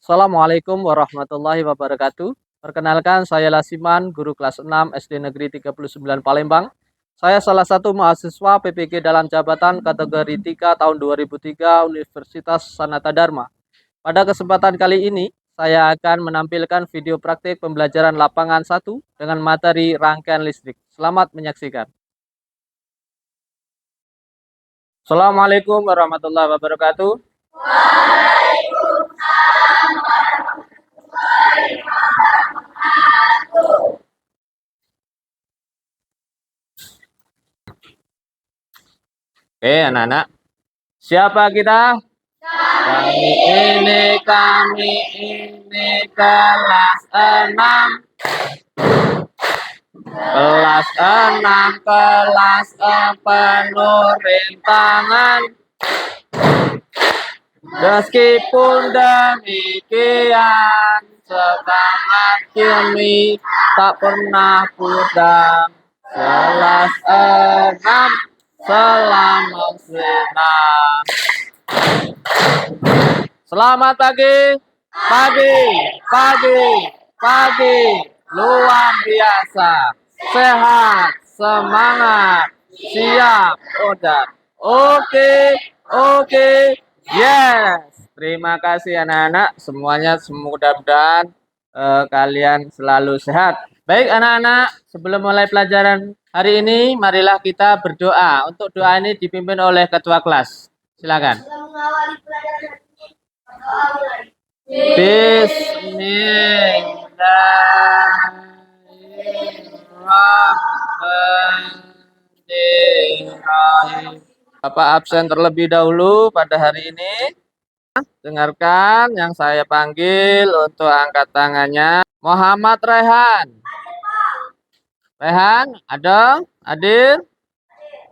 Assalamualaikum warahmatullahi wabarakatuh. Perkenalkan, saya Lasiman, guru kelas 6 SD Negeri 39 Palembang. Saya salah satu mahasiswa PPG dalam jabatan kategori 3 tahun 2003 Universitas Sanata Dharma. Pada kesempatan kali ini, saya akan menampilkan video praktik pembelajaran lapangan 1 dengan materi rangkaian listrik. Selamat menyaksikan. Assalamualaikum warahmatullahi wabarakatuh. Oke, anak-anak. Siapa kita? Kami ini kelas 6. Kelas 6 penuh rintangan. Meskipun demikian, semangat kami tak pernah pudar. Kelas 6 selamat senang. Selamat pagi, pagi, luar biasa, sehat, semangat, siap, udah. Oke, yes. Terima kasih anak-anak, semuanya mudah-mudahan kalian selalu sehat. Baik anak-anak, sebelum mulai pelajaran hari ini, marilah kita berdoa. Untuk doa ini dipimpin oleh ketua kelas. Silakan. Bismillahirrahmanirrahim. Bapak absen terlebih dahulu pada hari ini. Dengarkan yang saya panggil untuk angkat tangannya. Muhammad Rehan. Rehan, ada? Hadir?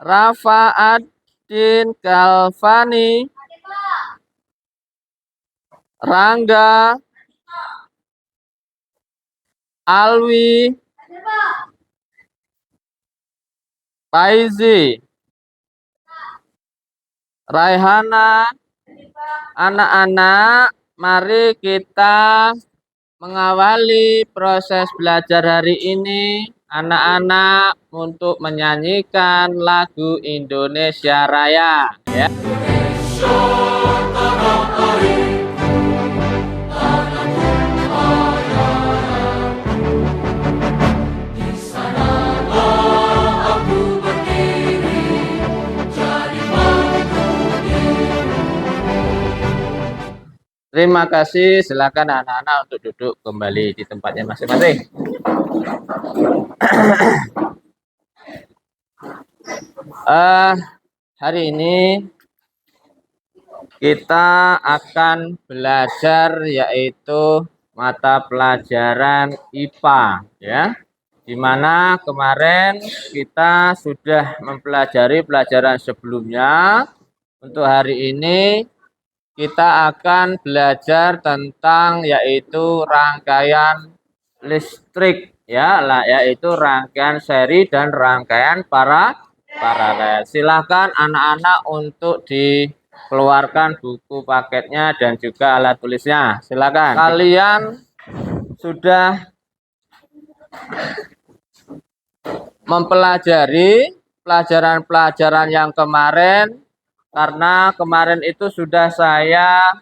Rafa'addin Kalvani. Rangga. Alwi. Faizi. Raihana. Anak-anak, mari kita mengawali proses belajar hari ini. Anak-anak untuk menyanyikan lagu Indonesia Raya, ya. Terima kasih, silakan anak-anak untuk duduk kembali di tempatnya masing-masing. Hari ini kita akan belajar yaitu mata pelajaran IPA, ya. Dimana kemarin kita sudah mempelajari pelajaran sebelumnya. Untuk hari ini kita akan belajar tentang yaitu rangkaian listrik, ya, yaitu rangkaian seri dan rangkaian paralel. Silahkan anak-anak untuk dikeluarkan buku paketnya dan juga alat tulisnya. Silakan. Kalian sudah mempelajari pelajaran-pelajaran yang kemarin. Karena kemarin itu sudah saya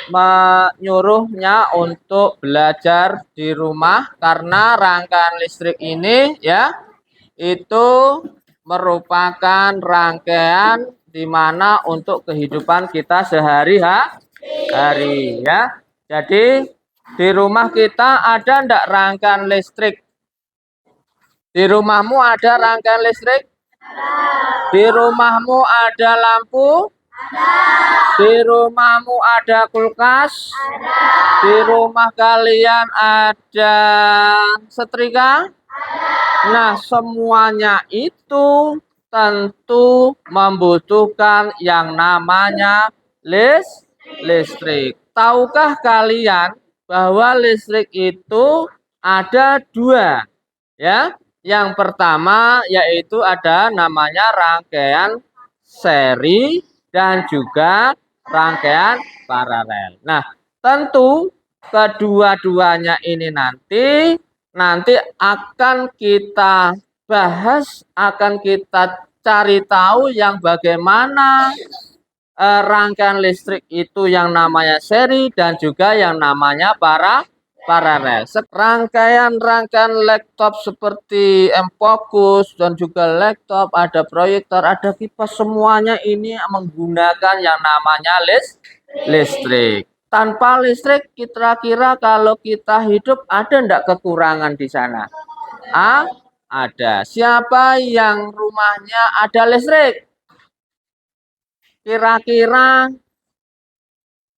menyuruhnya untuk belajar di rumah, karena rangkaian listrik ini, ya, itu merupakan rangkaian di mana untuk kehidupan kita sehari-hari, ya. Jadi di rumah kita ada ndak rangkaian listrik? Di rumahmu ada rangkaian listrik? Di rumahmu ada lampu? Di rumahmu ada kulkas? Di rumah kalian ada setrika? Nah, semuanya itu tentu membutuhkan yang namanya listrik. Tahukah kalian bahwa listrik itu ada dua, ya? Yang pertama yaitu ada namanya rangkaian seri dan juga rangkaian paralel. Nah, Tentu kedua-duanya ini nanti akan kita bahas, akan kita cari tahu yang bagaimana rangkaian listrik itu yang namanya seri dan juga yang namanya paralel. Rangkaian laptop seperti M-Focus dan juga laptop, ada proyektor, ada kipas, semuanya ini menggunakan yang namanya listrik. Tanpa listrik, kira-kira kalau kita hidup ada enggak kekurangan di sana? Ada. Siapa yang rumahnya ada listrik? Kira-kira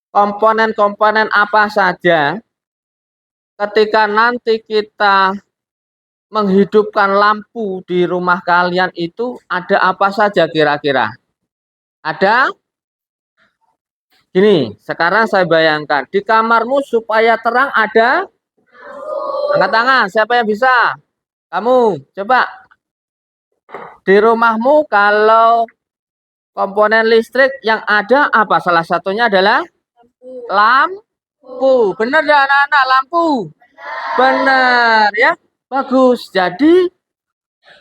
komponen-komponen apa saja ketika nanti kita menghidupkan lampu di rumah kalian itu ada apa saja kira-kira? Ada? Gini, sekarang saya bayangkan di kamarmu supaya terang ada? Angkat tangan, siapa yang bisa? Kamu, coba. Di rumahmu kalau komponen listrik yang ada apa? Salah satunya adalah lampu. Benar ya anak-anak, lampu? Benar ya. Bagus. Jadi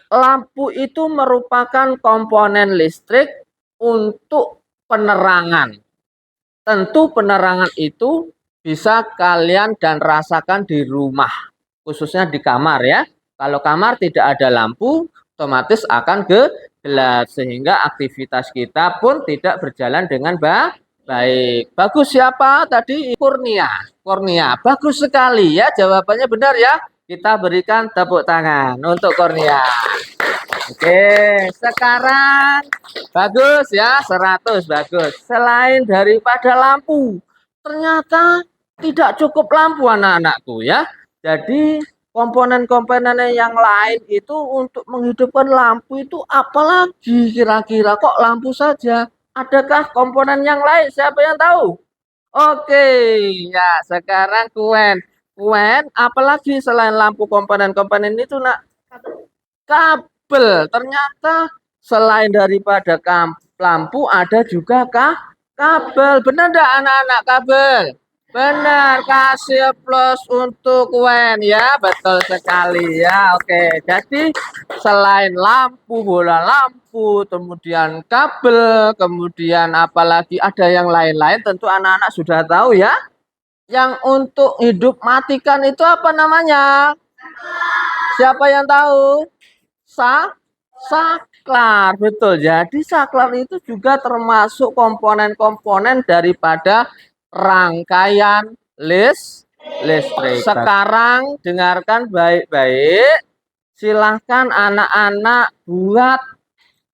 lampu itu merupakan komponen listrik untuk penerangan. Tentu penerangan itu bisa kalian dan rasakan di rumah, khususnya di kamar ya. Kalau kamar tidak ada lampu, otomatis akan gelap sehingga aktivitas kita pun tidak berjalan dengan baik. Bagus, siapa tadi? Kurnia. Kurnia, bagus sekali ya, jawabannya benar ya. Kita berikan tepuk tangan untuk Kurnia. Oke, sekarang bagus ya, 100 bagus. Selain daripada lampu, ternyata tidak cukup lampu anak-anakku ya. Jadi komponen-komponen yang lain itu untuk menghidupkan lampu itu apalagi kira-kira, kok lampu saja? Adakah komponen yang lain? Siapa yang tahu? Oke, ya sekarang Kuen. Kuen, apalagi selain lampu komponen-komponen itu nak? Kabel. Ternyata selain daripada lampu ada juga kabel. Benar enggak anak-anak, kabel? Benar, kasih plus untuk Wen ya, betul sekali ya. Oke, jadi selain lampu, bola lampu, kemudian kabel, kemudian apalagi ada yang lain-lain, tentu anak-anak sudah tahu ya. Yang untuk hidup matikan itu apa namanya? Siapa yang tahu? Saklar, betul. Jadi saklar itu juga termasuk komponen-komponen daripada rangkaian listrik. Sekarang dengarkan baik-baik. Silahkan anak-anak buat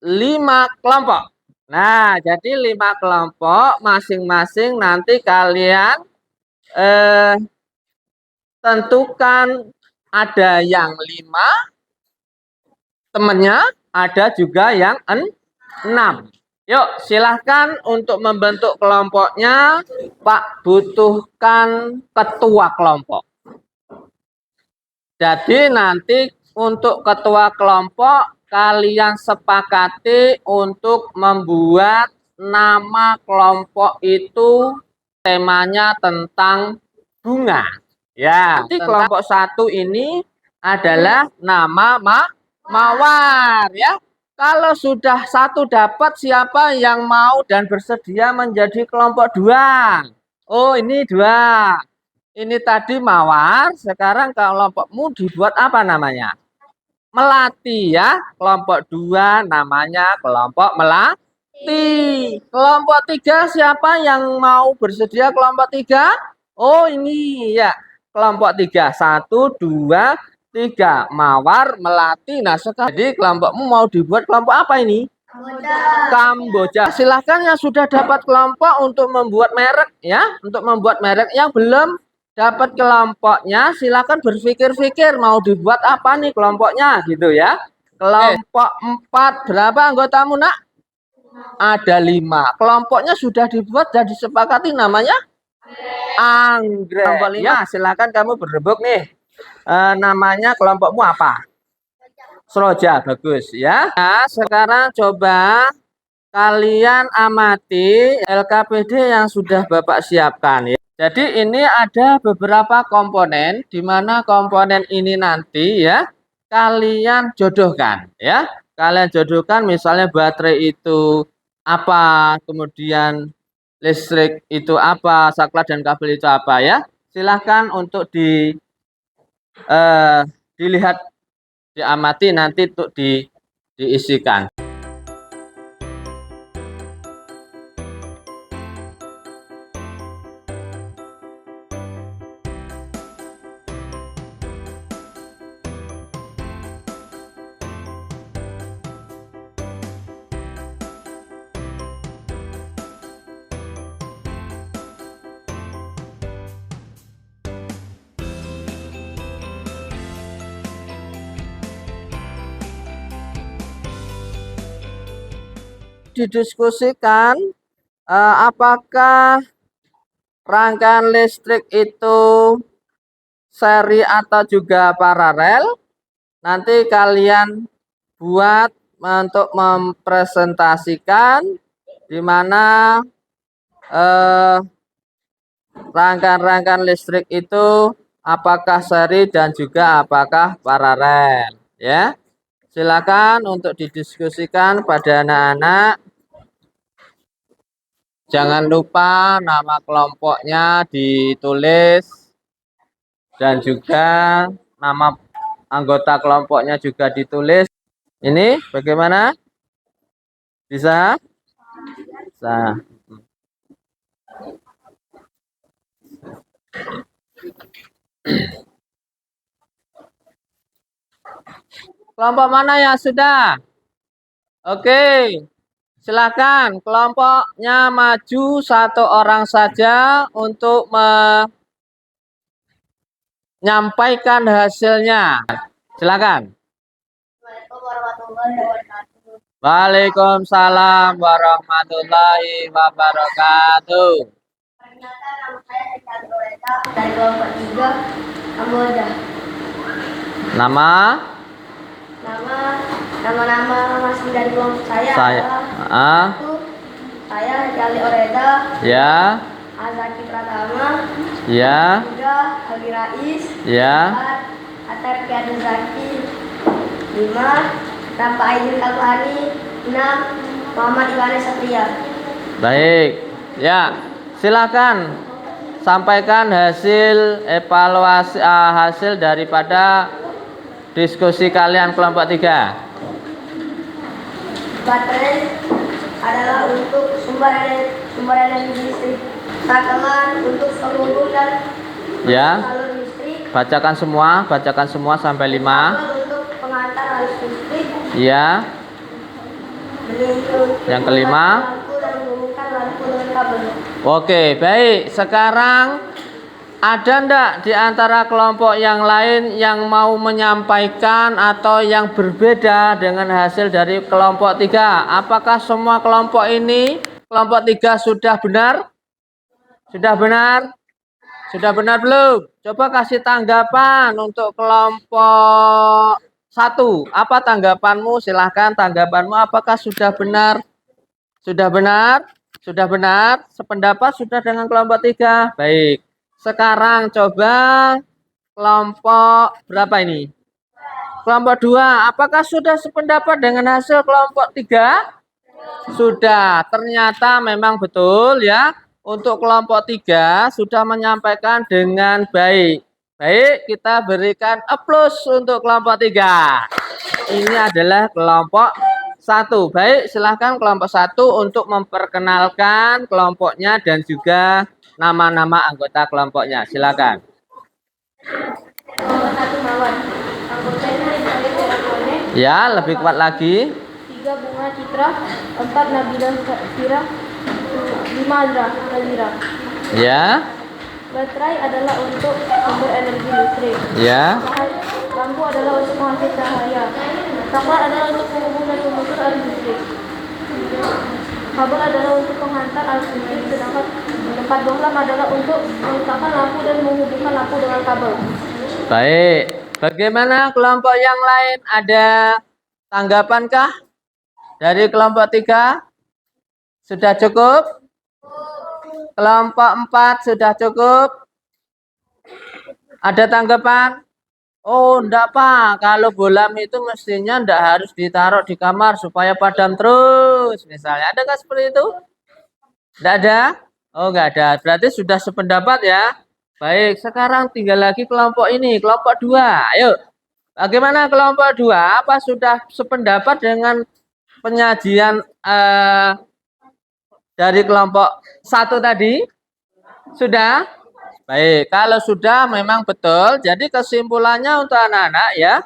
5 kelompok. Nah, jadi 5 kelompok masing-masing nanti kalian tentukan ada yang 5 temannya, ada juga yang 6. Yuk, silahkan untuk membentuk kelompoknya. Pak butuhkan ketua kelompok. Jadi nanti untuk ketua kelompok kalian sepakati untuk membuat nama kelompok itu temanya tentang bunga. Ya, nanti kelompok 1 ini adalah nama Mawar ya. Kalau sudah 1 dapat, siapa yang mau dan bersedia menjadi kelompok 2? Oh, ini 2. Ini tadi Mawar, sekarang kelompokmu dibuat apa namanya? Melati ya. Kelompok 2 namanya kelompok Melati. Kelompok 3 siapa yang mau bersedia kelompok 3? Oh, ini ya. Kelompok 3. 1, 2, 3. Mawar, Melati. Nah, sekarang jadi kelompokmu mau dibuat kelompok apa ini? Kamboja. Silahkan yang sudah dapat kelompok untuk membuat merek ya. Untuk membuat merek. Yang belum dapat kelompoknya, silahkan berpikir-pikir mau dibuat apa nih kelompoknya gitu ya. Kelompok 4, berapa anggotamu nak? Ada 5. Kelompoknya sudah dibuat dan disepakati, namanya anggrek. Kelompok 5 ya, silahkan kamu berebut nih. Namanya kelompokmu apa? Seroja, bagus ya. Nah, sekarang coba kalian amati LKPD yang sudah Bapak siapkan ya. Jadi ini ada beberapa komponen, di mana komponen ini nanti ya kalian jodohkan ya. Kalian jodohkan misalnya baterai itu apa, kemudian listrik itu apa, saklar dan kabel itu apa ya. Silahkan untuk eh, dilihat, diamati nanti untuk diisikan. Didiskusikan apakah rangkaian listrik itu seri atau juga paralel. Nanti kalian buat untuk mempresentasikan di mana rangkaian-rangkaian listrik itu apakah seri dan juga apakah paralel ya. Silakan untuk didiskusikan pada anak-anak. Jangan lupa nama kelompoknya ditulis dan juga nama anggota kelompoknya juga ditulis. Ini bagaimana? Bisa? Bisa. Kelompok mana yang sudah? Oke. Silakan kelompoknya maju satu orang saja untuk menyampaikan hasilnya. Silakan. Waalaikumsalam warahmatullahi wabarakatuh. Perkenalkan, nama saya Eka Doreta dari kelompok 3 Kamboja. Nama Masing dari kelompok saya adalah satu, saya Jali Oreda, ya, Azaki Pratama, ya, 3 Ali Rais, ya, 4 Atar Kiadu Zaki, 5 Rafa Aidil Kalpani, 6 Muhammad Iwane Satria. baik, ya, silakan sampaikan hasil evaluasi hasil daripada diskusi kalian kelompok 3. Baterai adalah untuk sumber energi listrik. Saklar untuk peluru dan Ya, salur listrik. bacakan semua sampai 5. Kabel untuk pengantar arus listrik. Ya, yang kelima. Lampu dan menghubungkan lampu dengan kabel. Oke, baik. Sekarang ada ndak di antara kelompok yang lain yang mau menyampaikan atau yang berbeda dengan hasil dari kelompok 3? Apakah semua kelompok ini, kelompok 3 sudah benar? Sudah benar? Sudah benar belum? Coba kasih tanggapan untuk kelompok 1. Apa tanggapanmu? Silahkan tanggapanmu. Apakah sudah benar? Sudah benar? Sudah benar? Sependapat sudah dengan kelompok 3? Baik. Sekarang coba kelompok berapa ini? Kelompok 2. Apakah sudah sependapat dengan hasil kelompok 3? Sudah. Ternyata memang betul ya. Untuk kelompok 3 sudah menyampaikan dengan baik. Baik, kita berikan aplaus untuk kelompok 3. Ini adalah kelompok 1. Baik, silahkan kelompok 1 untuk memperkenalkan kelompoknya dan juga nama-nama anggota kelompoknya. Silakan. Kelompok 1 Mawar. Anggotanya Ya, lebih kuat lagi. 3 Bunga Citra, 4 Nabila Fira, 5 Azra Nazira. Ya. Baterai adalah untuk sumber energi listrik. Ya. Lampu adalah untuk menghasil cahaya. Saklar adalah untuk menghubung dan memutus arus listrik. Kabel adalah untuk penghantar arus listrik, sedangkan tempat bohlam adalah untuk meletakkan lampu dan menghubungkan lampu dengan kabel. Baik. Bagaimana kelompok yang lain? Ada tanggapankah dari kelompok 3? Sudah cukup? Kelompok 4 sudah cukup? Ada tanggapan? Oh, enggak Pak. Kalau bolam itu mestinya enggak harus ditaruh di kamar supaya padam terus. Misalnya, ada nggak seperti itu? Enggak ada? Oh, enggak ada. Berarti sudah sependapat ya. Baik, sekarang tinggal lagi kelompok ini, kelompok 2. Ayo, bagaimana kelompok 2? Apa sudah sependapat dengan penyajian dari kelompok 1 tadi? Sudah? Baik, kalau sudah memang betul. Jadi kesimpulannya untuk anak-anak ya,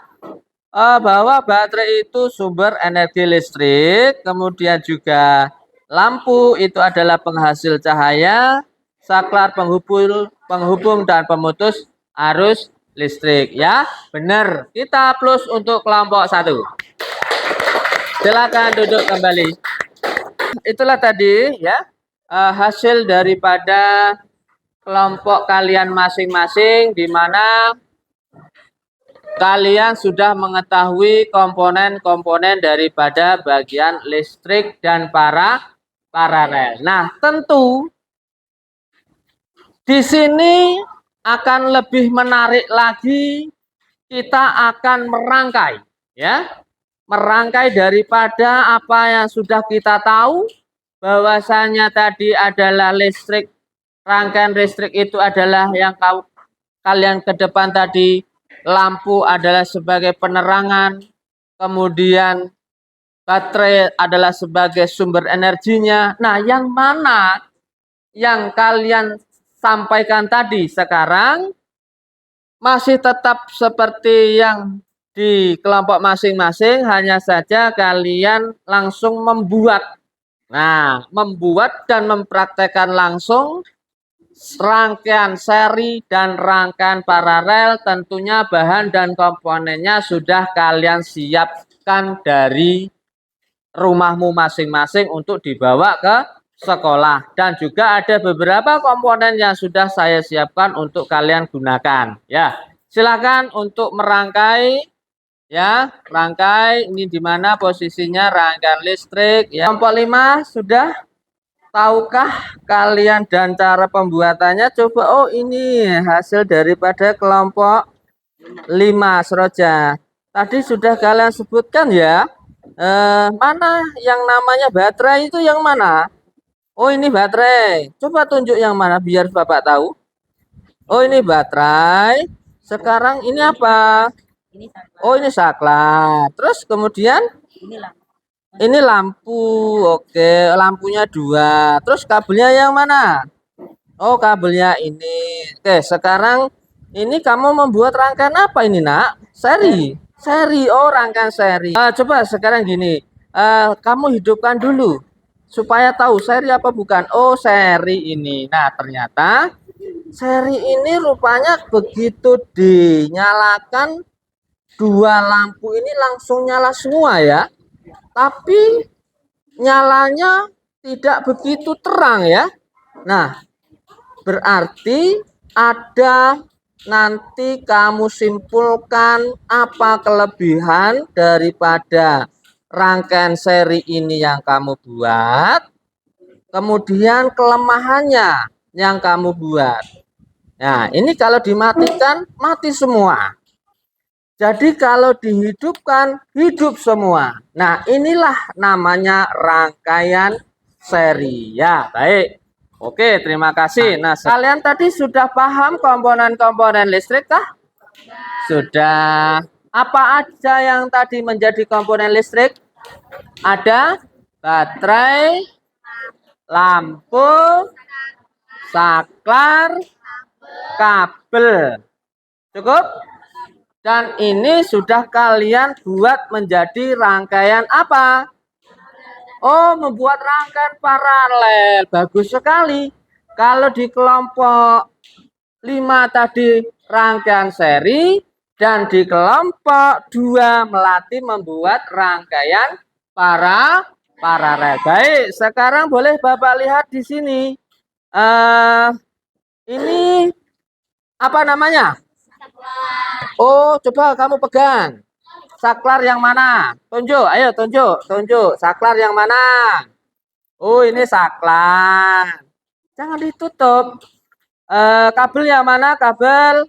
bahwa baterai itu sumber energi listrik, kemudian juga lampu itu adalah penghasil cahaya, saklar penghubung dan pemutus arus listrik ya. Benar. Kita plus untuk kelompok 1. Silakan duduk kembali. Itulah tadi ya hasil daripada kelompok kalian masing-masing, di mana kalian sudah mengetahui komponen-komponen daripada bagian listrik dan paralel. Nah, tentu di sini akan lebih menarik lagi, kita akan merangkai ya. Merangkai daripada apa yang sudah kita tahu, bahwasanya tadi adalah listrik, rangkaian listrik itu adalah yang kalian ke depan tadi, lampu adalah sebagai penerangan, kemudian baterai adalah sebagai sumber energinya. Nah, yang mana yang kalian sampaikan tadi sekarang masih tetap seperti yang di kelompok masing-masing, hanya saja kalian langsung membuat. Nah, membuat dan mempraktekkan langsung rangkaian seri dan rangkaian paralel, tentunya bahan dan komponennya sudah kalian siapkan dari rumahmu masing-masing untuk dibawa ke sekolah. Dan juga ada beberapa komponen yang sudah saya siapkan untuk kalian gunakan. Ya, silakan untuk merangkai. Ya, rangkai ini di mana posisinya rangkaian listrik. Ya, kelompok 5 sudah. Tahukah kalian dan cara pembuatannya? Coba, oh ini hasil daripada kelompok 5 Seroja. Tadi sudah kalian sebutkan ya. Mana yang namanya baterai itu yang mana? Oh ini baterai. Coba tunjuk yang mana biar Bapak tahu. Oh ini baterai. Sekarang ini apa? Oh ini saklar. Terus kemudian ini lampu. Oke, lampunya 2. Terus kabelnya yang mana? Oh, kabelnya ini. Oke, sekarang ini kamu membuat rangkaian apa ini, Nak? Seri. Seri. Oh, rangkaian seri. Coba sekarang gini. Kamu hidupkan dulu supaya tahu seri apa bukan. Oh, seri ini. Nah, ternyata seri ini rupanya begitu dinyalakan, 2 lampu ini langsung nyala semua ya. Tapi nyalanya tidak begitu terang ya. Nah, berarti ada, nanti kamu simpulkan apa kelebihan daripada rangkaian seri ini yang kamu buat, kemudian kelemahannya yang kamu buat. Nah, ini kalau dimatikan, mati semua. Jadi kalau dihidupkan, hidup semua. Nah, inilah namanya rangkaian seri. Ya, baik. Oke, terima kasih. Nah, kalian tadi sudah paham komponen-komponen listrik kah? Sudah. Apa aja yang tadi menjadi komponen listrik? Ada baterai, lampu, saklar, kabel. Cukup? Dan ini sudah kalian buat menjadi rangkaian apa? Oh, membuat rangkaian paralel. Bagus sekali. Kalau di kelompok 5 tadi rangkaian seri, dan di kelompok 2 melatih membuat rangkaian paralel. Baik, sekarang boleh Bapak lihat di sini. Ini apa namanya? Oh, coba kamu pegang. Saklar yang mana? Tunjuk, ayo tunjuk. Saklar yang mana? Oh, ini saklar. Jangan ditutup. Kabel yang mana? Kabel.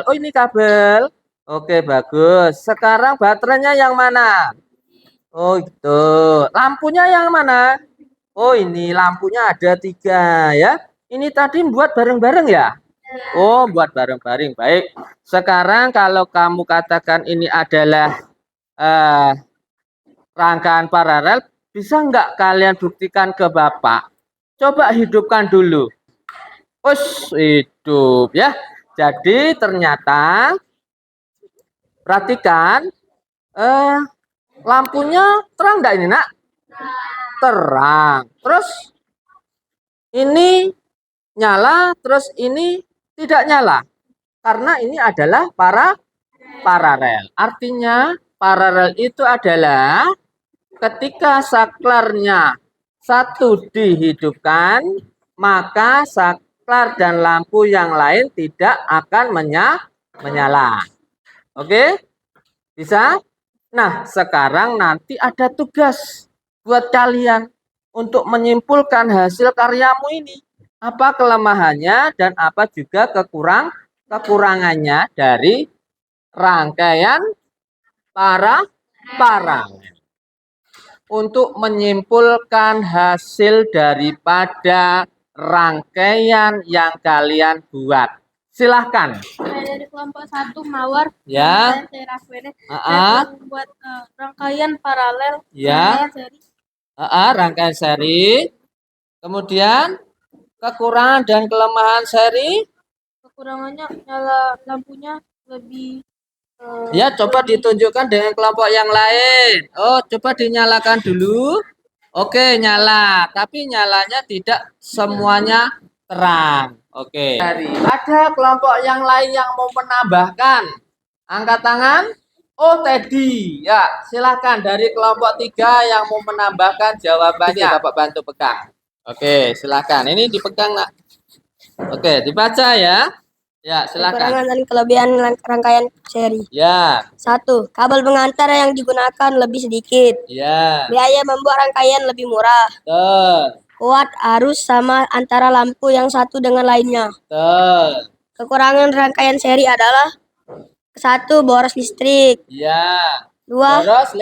Oh, ini kabel. Oke, bagus. Sekarang baterainya yang mana? Oh, gitu. Lampunya yang mana? Oh, ini lampunya ada 3 ya. Ini tadi buat bareng-bareng ya? Oh, buat bareng-bareng. Baik. Sekarang kalau kamu katakan ini adalah eh, rangkaian paralel, bisa nggak kalian buktikan ke Bapak? Coba hidupkan dulu. Hidup ya. Jadi ternyata perhatikan eh lampunya terang enggak ini, Nak? Terang. Terus ini nyala, terus ini tidak nyala. Karena ini adalah paralel. Artinya paralel itu adalah ketika saklarnya satu dihidupkan, maka saklar dan lampu yang lain tidak akan menyala. Oke? Bisa? Nah, sekarang nanti ada tugas buat kalian untuk menyimpulkan hasil karyamu ini. Apa kelemahannya dan apa juga kekurangannya dari rangkaian paralel. Untuk menyimpulkan hasil daripada rangkaian yang kalian buat. Silahkan. Dari kelompok 1 Mawar, Ya. saya Rafwene. Saya membuat rangkaian paralel, Ya. rangkaian seri. Rangkaian seri. Kemudian kekurangan dan kelemahan seri. Kekurangannya nyala lampunya lebih Ya, coba ditunjukkan dengan kelompok yang lain. Oh, coba dinyalakan dulu. Oke, nyala. Tapi nyalanya tidak semuanya terang. Oke. Ada kelompok yang lain yang mau menambahkan. Angkat tangan. Oh, Teddy. Ya, silakan dari kelompok 3 yang mau menambahkan jawabannya. Bapak bantu pegang. Oke, silakan. Ini dipegang, Nak. Oke, dibaca ya. Ya, silakan. kekurangan dan kelebihan rangkaian seri. Ya. 1. Kabel pengantar yang digunakan lebih sedikit. Ya. Biaya membuat rangkaian lebih murah. Kuat arus sama antara lampu yang satu dengan lainnya. Kekurangan rangkaian seri adalah 1. Boros listrik. Ya. 2. Boros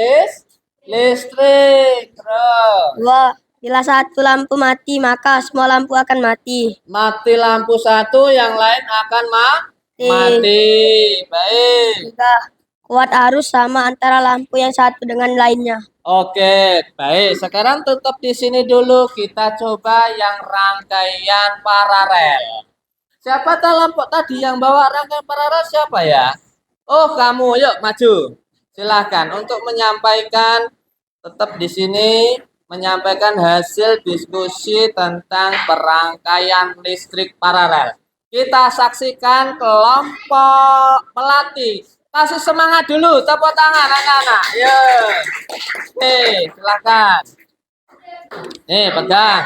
listrik. Terus. 2. Bila satu lampu mati, maka semua lampu akan mati. Mati lampu satu, yang lain akan mati. Baik. 3. Kuat arus sama antara lampu yang satu dengan lainnya. Oke, baik. Sekarang tutup di sini dulu. Kita coba yang rangkaian paralel. Siapa kelompok tadi yang bawa rangkaian paralel? Siapa ya? Oh, kamu. Yuk, maju. Silahkan untuk menyampaikan. Tetap di sini menyampaikan hasil diskusi tentang perangkaian listrik paralel. Kita saksikan kelompok pelatih. Kasih semangat dulu, tepuk tangan anak-anak. Yo. Nih, silakan. Nih, pegang.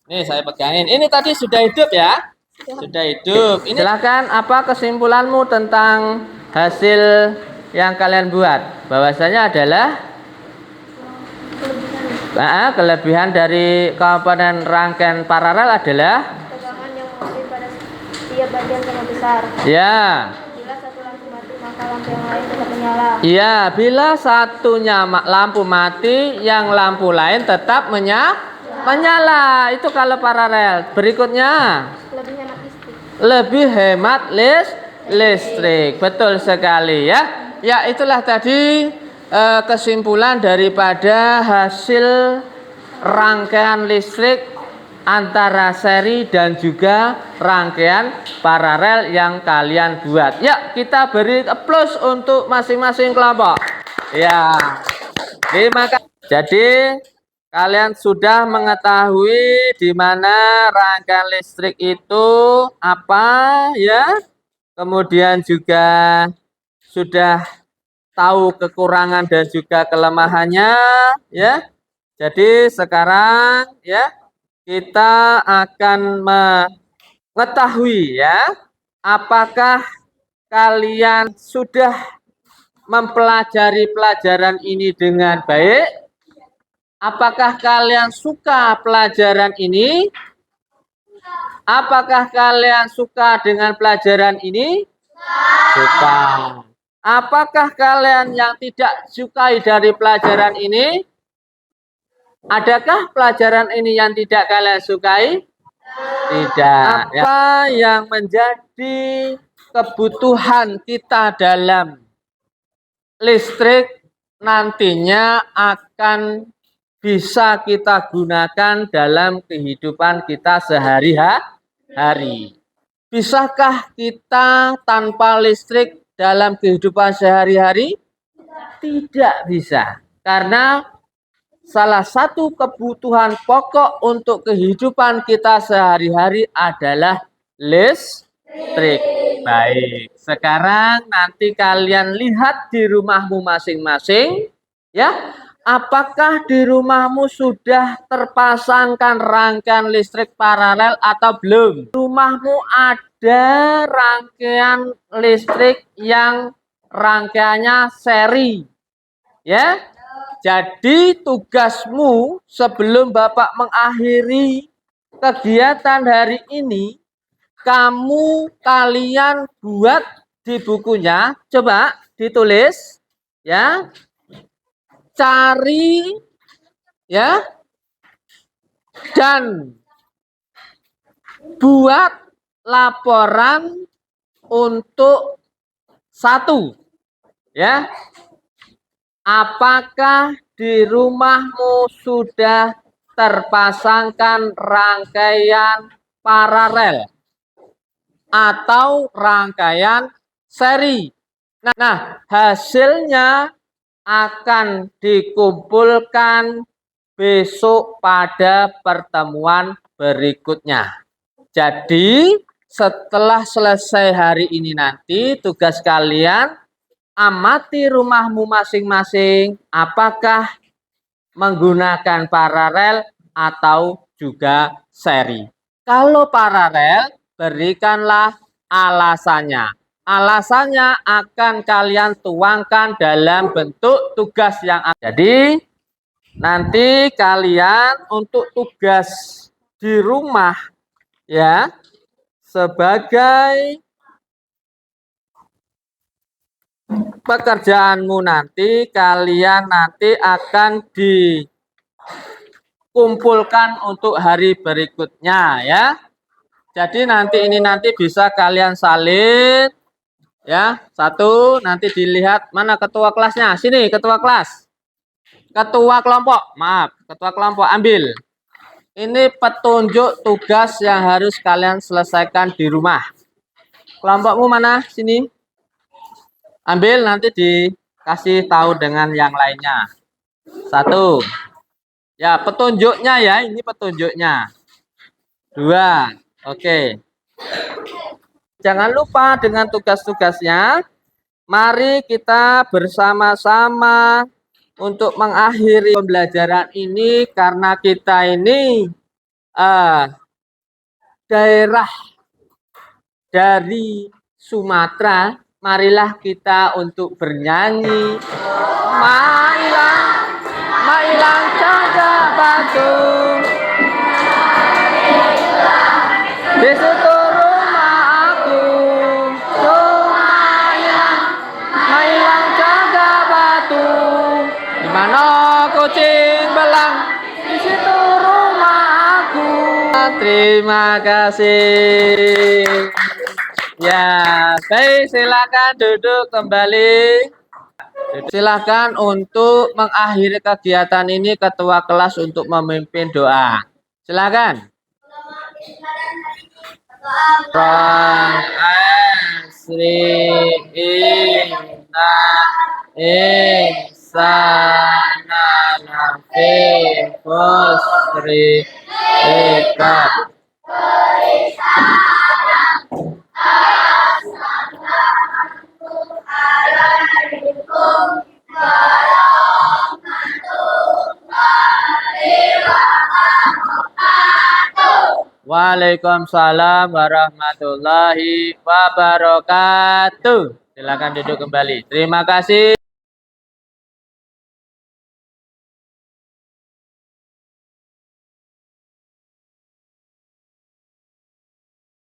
Nih saya pegangin. Ini tadi sudah hidup ya? Sudah hidup. Ini silakan, apa kesimpulanmu tentang hasil yang kalian buat? Bahwasanya adalah kelebihan dari komponen rangkaian paralel adalah Tegangan yang mengakui pada setiap bagian sama besar. Ya. Bila satu lampu mati, maka lampu yang lain tetap menyala. Iya, bila satunya lampu mati, yang lampu lain tetap menyala. Itu kalau paralel. Berikutnya, Lebih hemat listrik. lebih hemat listrik. Betul sekali ya. Ya, itulah tadi kesimpulan daripada hasil rangkaian listrik antara seri dan juga rangkaian paralel yang kalian buat. Ya, kita beri applause untuk masing-masing kelompok. Ya, terima kasih. Jadi kalian sudah mengetahui di mana rangkaian listrik itu apa ya. Kemudian juga sudah tahu kekurangan dan juga kelemahannya ya. Jadi sekarang ya kita akan mengetahui ya apakah kalian sudah mempelajari pelajaran ini dengan baik Apakah kalian suka pelajaran ini? Apakah kalian suka dengan pelajaran ini? Suka. Apakah kalian yang tidak sukai dari pelajaran ini? Adakah pelajaran ini yang tidak kalian sukai? Tidak. Apa yang menjadi kebutuhan kita dalam listrik nantinya akan bisa kita gunakan dalam kehidupan kita sehari-hari. Bisakah kita tanpa listrik dalam kehidupan sehari-hari? Tidak bisa. Karena salah satu kebutuhan pokok untuk kehidupan kita sehari-hari adalah listrik. Baik, sekarang nanti kalian lihat di rumahmu masing-masing, ya. Apakah di rumahmu sudah terpasangkan rangkaian listrik paralel atau belum? Rumahmu ada rangkaian listrik yang rangkaiannya seri, ya. Jadi tugasmu sebelum Bapak mengakhiri kegiatan hari ini, kalian buat di bukunya, coba ditulis, ya. Cari, ya, dan buat laporan untuk 1, ya. Apakah di rumahmu sudah terpasangkan rangkaian paralel atau rangkaian seri? Nah, hasilnya akan dikumpulkan besok pada pertemuan berikutnya. Jadi, setelah selesai hari ini nanti, tugas kalian amati rumahmu masing-masing, apakah menggunakan paralel atau juga seri. Kalau paralel, berikanlah alasannya. Alasannya akan kalian tuangkan dalam bentuk tugas yang ada. Jadi, nanti kalian untuk tugas di rumah, ya, sebagai pekerjaanmu nanti, kalian nanti akan dikumpulkan untuk hari berikutnya, ya. Jadi nanti bisa kalian salin, ya. 1, nanti dilihat mana ketua kelasnya. Sini ketua kelas. Ketua kelompok, maaf, ketua kelompok ambil. Ini petunjuk tugas yang harus kalian selesaikan di rumah. Kelompokmu mana? Sini. Ambil, nanti dikasih tahu dengan yang lainnya. 1. Ya, petunjuknya ya, ini petunjuknya. 2. Oke. Jangan lupa dengan tugas-tugasnya. Mari kita bersama-sama untuk mengakhiri pembelajaran ini karena kita ini daerah dari Sumatera. Marilah kita untuk bernyanyi. Mailang, mailang cagak batu. Di situ rumah aku. Mailang, mailang cagak batu. Di mana kucing belang? Di situ rumah aku. Terima kasih. Ya, baik, silakan duduk kembali. Silakan untuk mengakhiri kegiatan ini ketua kelas untuk memimpin doa. Silakan. Asri inna insana lafi khusri ikat. Waalaikumsalam warahmatullahi wabarakatuh. Silakan duduk kembali. Terima kasih.